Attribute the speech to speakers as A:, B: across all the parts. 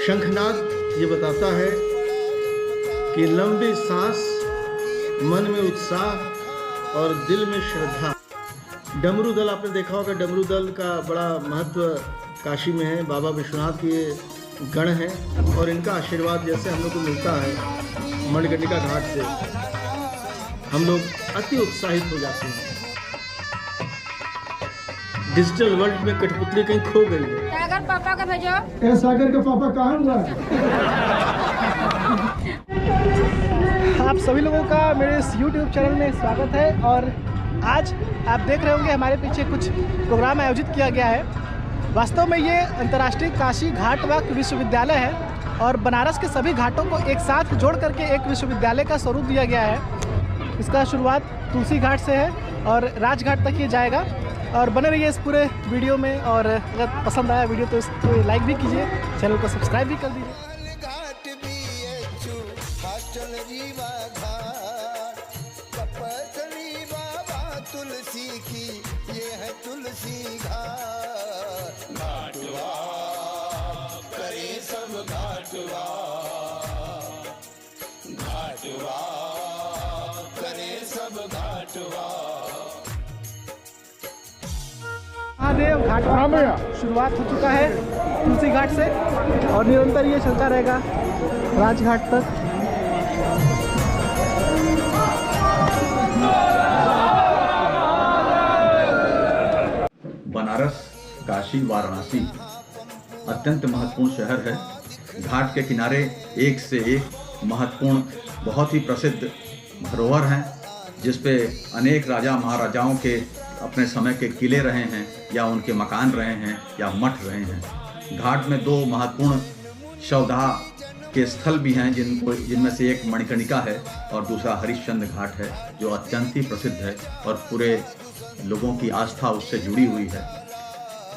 A: शंखनाद ये बताता है कि लंबी सांस, मन में उत्साह और दिल में श्रद्धा। डमरू दल आपने देखा होगा, डमरू दल का बड़ा महत्व काशी में है। बाबा विश्वनाथ के गण हैं और इनका आशीर्वाद जैसे हम लोग को मिलता है मणिकर्णिका घाट से, हम लोग अति उत्साहित हो जाते हैं। डिजिटल वर्ल्ड में कठपुतली कहीं खो गई है।
B: सागर पापा का भेजो।
A: सागर का पापा कहाँ हुआ?
C: आप सभी लोगों का मेरे इस YouTube चैनल में स्वागत है। और आज आप देख रहे होंगे हमारे पीछे कुछ प्रोग्राम आयोजित किया गया है। वास्तव में ये अंतर्राष्ट्रीय काशी घाट वाक विश्वविद्यालय है और बनारस के सभी घाटों को एक साथ जोड़ करके एक विश्वविद्यालय का स्वरूप दिया गया है। इसका शुरुआत तुलसी घाट से है और राजघाट तक ये जाएगा। और बने रहिए इस पूरे वीडियो में, और अगर पसंद आया वीडियो तो इसको लाइक भी कीजिए, चैनल को सब्सक्राइब भी कर दीजिए।
D: तुलसी की ये है तुलसी घाटवा करे सब घाटवा, घाटवा करे सब घाटवा।
C: महादेव घाट का शुरुआत हो चुका है तुलसी घाट से और निरंतर ये चलता रहेगा राजघाट तक।
E: बनारस, काशी, वाराणसी अत्यंत महत्वपूर्ण शहर है। घाट के किनारे एक से एक महत्वपूर्ण, बहुत ही प्रसिद्ध धरोहर हैं, जिस पे अनेक राजा महाराजाओं के अपने समय के किले रहे हैं या उनके मकान रहे हैं या मठ रहे हैं। घाट में दो महत्वपूर्ण शवदाह के स्थल भी हैं, जिनमें से एक मणिकर्णिका है और दूसरा हरिश्चंद्र घाट है, जो अत्यंत ही प्रसिद्ध है और पूरे लोगों की आस्था उससे जुड़ी हुई है।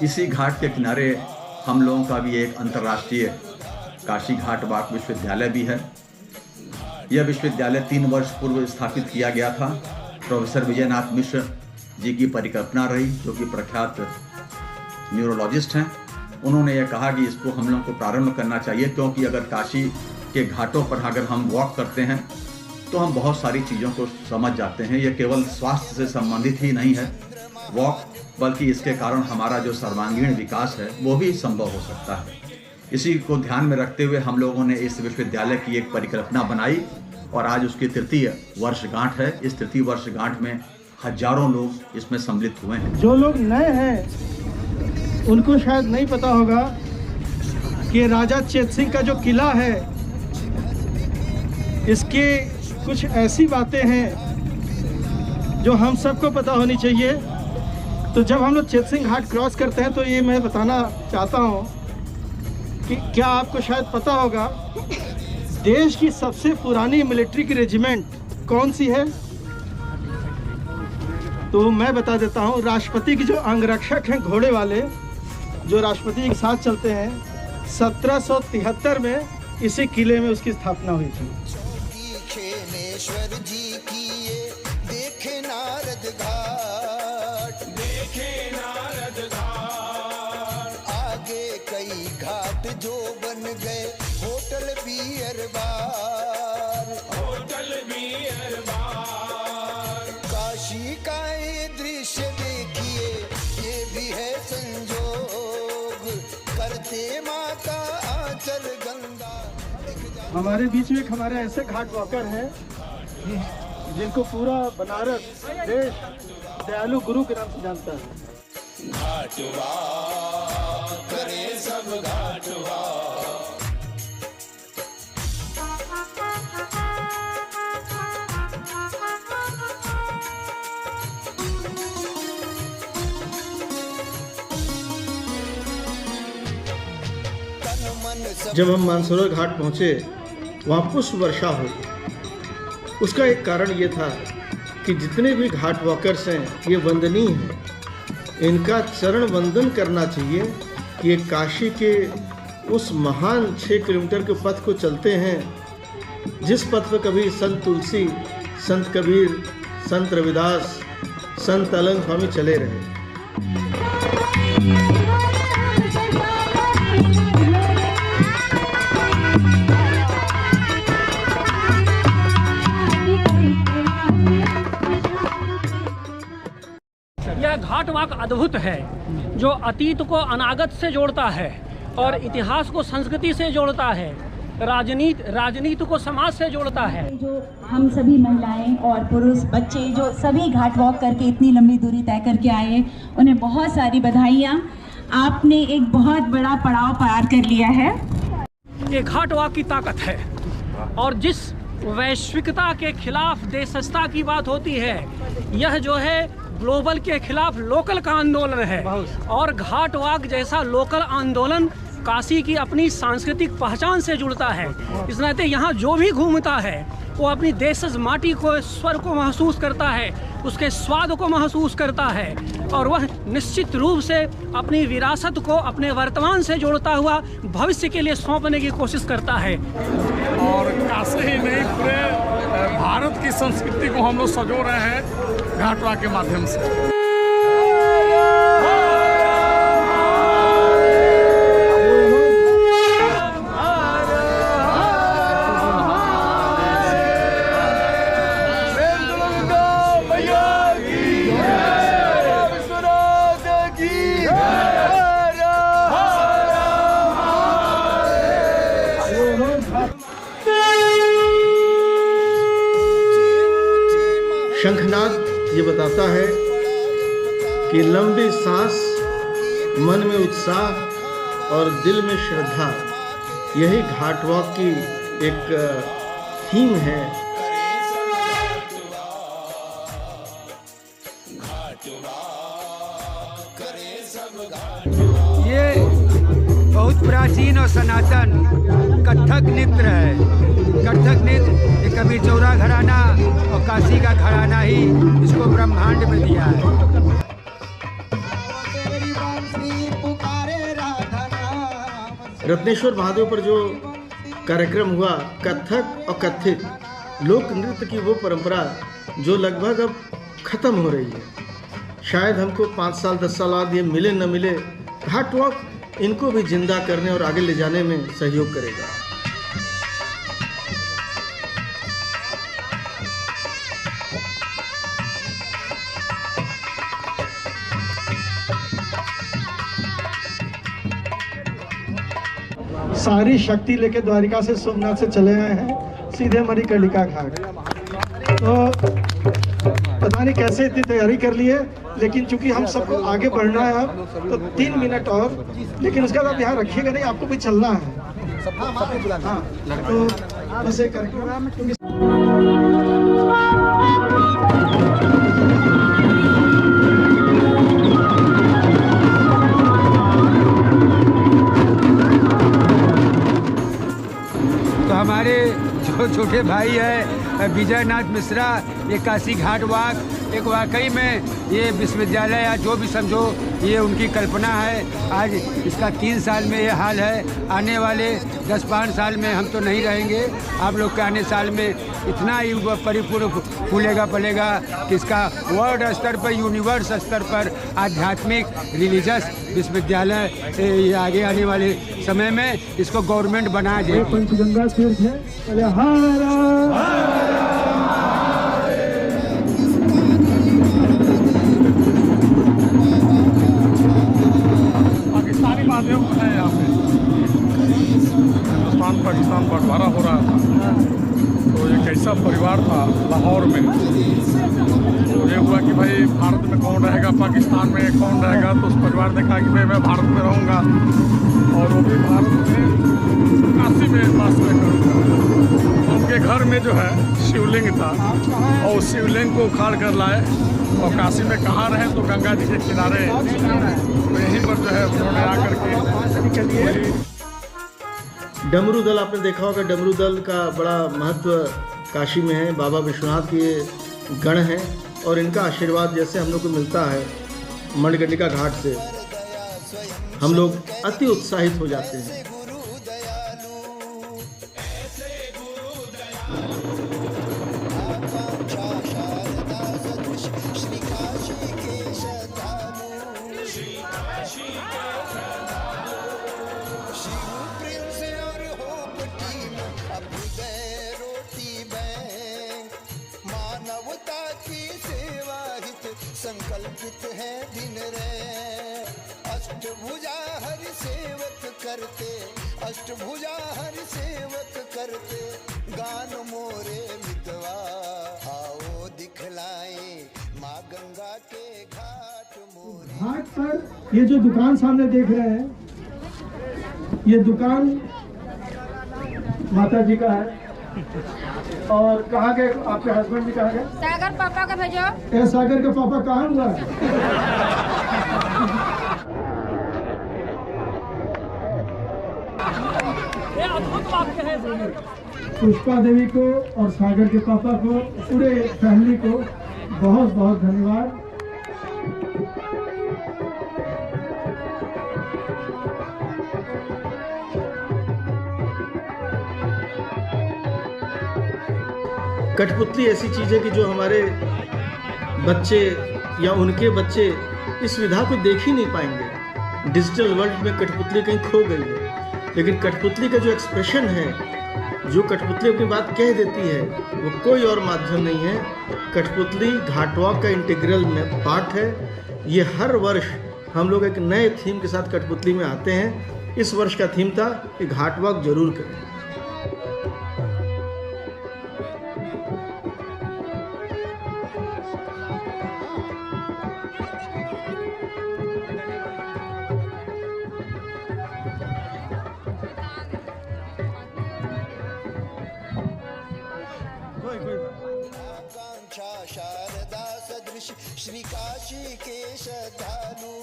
E: इसी घाट के किनारे हम लोगों का भी एक अंतर्राष्ट्रीय काशी घाट वाक विश्वविद्यालय भी है। यह विश्वविद्यालय 3 वर्ष पूर्व स्थापित किया गया था। प्रोफेसर विजयनाथ मिश्र जी की परिकल्पना रही, जो कि प्रख्यात न्यूरोलॉजिस्ट हैं। उन्होंने यह कहा कि इसको हम लोगों को प्रारंभ करना चाहिए, क्योंकि अगर काशी के घाटों पर अगर हम वॉक करते हैं तो हम बहुत सारी चीज़ों को समझ जाते हैं। यह केवल स्वास्थ्य से संबंधित ही नहीं है वॉक, बल्कि इसके कारण हमारा जो सर्वांगीण विकास है वो भी संभव हो सकता है। इसी को ध्यान में रखते हुए हम लोगों ने इस विश्वविद्यालय की एक परिकल्पना बनाई और आज उसकी 3य वर्षगांठ है। इस 3य वर्षगांठ में हजारों लोग इसमें सम्मिलित हुए हैं।
A: जो लोग नए हैं उनको शायद नहीं पता होगा कि राजा चेत सिंह का जो किला है, इसके कुछ ऐसी बातें हैं जो हम सबको पता होनी चाहिए। तो जब हम लोग चेत सिंह घाट क्रॉस करते हैं तो ये मैं बताना चाहता हूँ कि क्या आपको शायद पता होगा देश की सबसे पुरानी मिलिट्री की रेजिमेंट कौन सी है? तो मैं बता देता हूँ, राष्ट्रपति के जो अंगरक्षक हैं घोड़े वाले, जो राष्ट्रपति के साथ चलते हैं, 1773 में इसी किले में उसकी स्थापना हुई थी।
D: खेमेश्वर जी की ये देखे नारद घाट, देखे नारद घाट। आगे कई घाट जो बन गए hotel beer bar, hotel beer bar. Kashi का ये दृश्य देखिए, ये भी है संजोग, करते माँ का आंचल गंगा।
A: हमारे बीच में हमारे ऐसे घाट वॉकर हैं जिनको पूरा बनारस देश दयालु गुरु के नाम से जानता है।
D: घाटवा करे सब घाटवा।
A: जब हम मानसरोवर घाट पहुँचे, वहाँ पुष्प वर्षा हुई। उसका एक कारण ये था कि जितने भी घाट वॉकर्स हैं ये वंदनीय हैं, इनका चरण वंदन करना चाहिए कि ये काशी के उस महान 6 किलोमीटर के पथ को चलते हैं, जिस पथ पर कभी संत तुलसी, संत कबीर, संत रविदास, संत अलंग स्वामी चले रहे।
B: वाक अद्भुत है, जो अतीत को अनागत से जोड़ता है और इतिहास को संस्कृति से जोड़ता है, राजनीति को समाज से जोड़ता है।
F: जो हम सभी महिलाएं और पुरुष बच्चे जो सभी घाट वॉक करके इतनी लंबी दूरी तय करके आए हैं, उन्हें बहुत सारी बधाइयाँ। आपने एक बहुत बड़ा पड़ाव पार कर लिया है।
B: ये घाट वॉक की ताकत है, और जिस वैश्विकता के खिलाफ देशस्था की बात होती है, यह जो है ग्लोबल के खिलाफ लोकल का आंदोलन है। और घाट वॉक जैसा लोकल आंदोलन काशी की अपनी सांस्कृतिक पहचान से जुड़ता है। इस नाते यहाँ जो भी घूमता है वो अपनी देशज माटी को, स्वर को महसूस करता है, उसके स्वाद को महसूस करता है, और वह निश्चित रूप से अपनी विरासत को अपने वर्तमान से जोड़ता हुआ भविष्य के लिए सौंपने की कोशिश करता है।
G: और काशी ही नहीं, पूरे भारत की संस्कृति को हम लोग सजो रहे हैं घाट वॉक के माध्यम से।
A: शंखनाद ये बताता है कि लंबी सांस, मन में उत्साह और दिल में श्रद्धा, यही घाट वॉक की एक थीम है।
H: ये बहुत प्राचीन और सनातन कथक नृत्य है। कथक नृत्य ये कभी चौरा घराना और काशी का घराना ही इसको ब्रह्मांड में दिया है।
A: रत्नेश्वर महादेव पर जो कार्यक्रम हुआ, कथक और कथित लोक नृत्य की वो परंपरा जो लगभग अब खत्म हो रही है। शायद हमको 5 साल 10 साल बाद ये मिले न मिले, घाट वॉक इनको भी जिंदा करने और आगे ले जाने में सहयोग करेगा।
C: सारी शक्ति लेके द्वारिका से, सोमनाथ से चले आए हैं सीधे मणिकर्णिका घाट। तो पता नहीं कैसे इतनी तैयारी कर ली है, लेकिन चूंकि हम सबको आगे बढ़ना है अब, तो 3 मिनट और, लेकिन उसका आप ध्यान रखिएगा नहीं, आपको भी चलना है। हाँ, तो बस एक कार्यक्रम क्योंकि
H: हमारे जो छोटे भाई है विजयनाथ मिश्रा, ये काशी घाट वॉक एक वाकई में ये विश्वविद्यालय या जो भी समझो ये उनकी कल्पना है। आज इसका 3 साल में ये हाल है। आने वाले 10-5 साल में हम तो नहीं रहेंगे, आप लोग के आने साल में इतना ही परिपूर्ण फूलेगा पलेगा कि इसका वर्ल्ड स्तर पर, यूनिवर्स स्तर पर आध्यात्मिक रिलीजियस विश्वविद्यालय ये आगे आने वाले समय में इसको गवर्नमेंट बना दे।
C: पंचगंगा तीर्थ है।
G: पाकिस्तानी माध्यम है यहाँ पे, हिंदुस्तान पाकिस्तान बंटवारा हो रहा था, तो एक ऐसा परिवार था लाहौर में, तो ये हुआ कि भाई भारत में कौन रहेगा, पाकिस्तान में कौन रहेगा, तो उस परिवार ने कहा कि भाई मैं भारत में रहूँगा, और वो भी भारत में काशी में वास में करूँगा। उनके घर में जो है शिवलिंग था, और उस शिवलिंग को उखाड़ कर लाए, और काशी में कहाँ रहे तो गंगा जी के किनारे, तो यहीं पर जो है उन्होंने आकर के
A: डमरू दल, आपने देखा होगा डमरू दल का बड़ा महत्व काशी में है। बाबा विश्वनाथ के गण हैं, और इनका आशीर्वाद जैसे हम लोग को मिलता है मणिकर्णिका घाट से, हम लोग अति उत्साहित हो जाते हैं।
D: संकल्पित संकल्पित है दिन रे। अष्टभुजा हरि सेवक करते, अष्टभुजा हरि सेवक करते, गान मोरे मितवा आओ दिखलाए माँ गंगा के घाट मोरे।
A: घाट पर ये जो दुकान सामने देख रहे हैं, ये दुकान माता जी का है। और कहाँ गए आपके हस्बैंड जी? कहाँ गए?
I: सागर पापा का भेजो।
A: ए, सागर के पापा कहाँ हुआ?
B: ये अद्भुत वाक्य है।
A: पुष्पा देवी को और सागर के पापा को, पूरे फैमिली को बहुत बहुत धन्यवाद। कठपुतली ऐसी चीज़ है कि जो हमारे बच्चे या उनके बच्चे इस विधा को देख ही नहीं पाएंगे। डिजिटल वर्ल्ड में कठपुतली कहीं खो गई है, लेकिन कठपुतली का जो एक्सप्रेशन है, जो कठपुतली अपनी बात कह देती है, वो कोई और माध्यम नहीं है। कठपुतली घाट वॉक का इंटीग्रल में पार्ट है। ये हर वर्ष हम लोग एक नए थीम के साथ कठपुतली में आते हैं। इस वर्ष का थीम था कि घाट वॉक जरूर करें।
D: आकांक्षा शारदा सदृश श्री काशी के श्रद्धालु,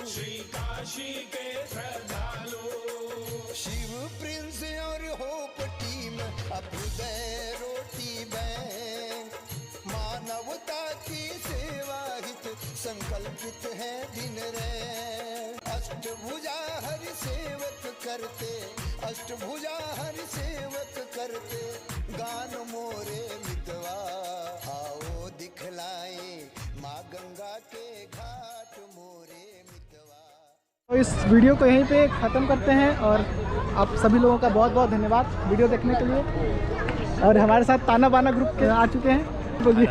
D: श्री काशी के श्रद्धालु, शिव प्रिंस और होप टीम अभ्युदय रोटी बैंक, मानवता की सेवा हित संकल्पित है दिन रे। अष्टभुजा हरि सेवक करते, अष्टभुजा हरि सेवक करते, गान मोरे मितवा आओ दिखलाए माँ गंगा के घाट मोरे मितवा।
C: तो इस वीडियो को यहीं पे ख़त्म करते हैं और आप सभी लोगों का बहुत बहुत धन्यवाद वीडियो देखने के लिए। और हमारे साथ ताना बाना ग्रुप के आ चुके हैं। बोलिए।